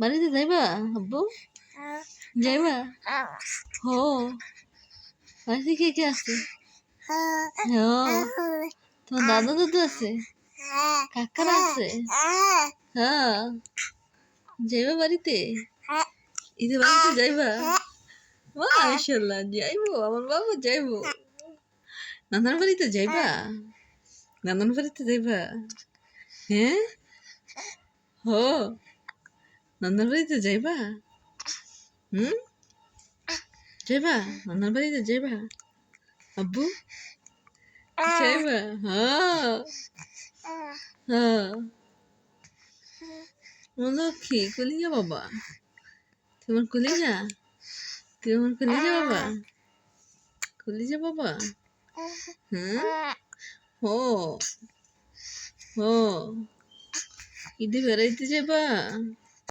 বাড়িতে যাইবা আব্বু? যাইবা? হো বাড়িতে কে কে আছে? হো তোমার দাদা দাদু আছে? কাকারা আছে? হ্যাঁ যাইবা বাড়িতে? ঈদের বাড়িতে যাইবা? মাশাআল্লাহ যাইবো আমার বাবা যাইবো। নানার বাড়িতে যাইবা? নানার বাড়িতে যাইবা? হ্যাঁ হো নানার বাড়িতে যাইবা? যাইবা নানার বাড়িতে যাইবা আব্বু? যাইবা? হ্যাঁ হ্যাঁ ও লক্ষ্মী কলিজা বাবা, তোমার কলিজা, তুই আমার কলিজা বাবা, কলিজা বাবা। হ্যাঁ ও ও ঈদে বেড়াইতে যাবা?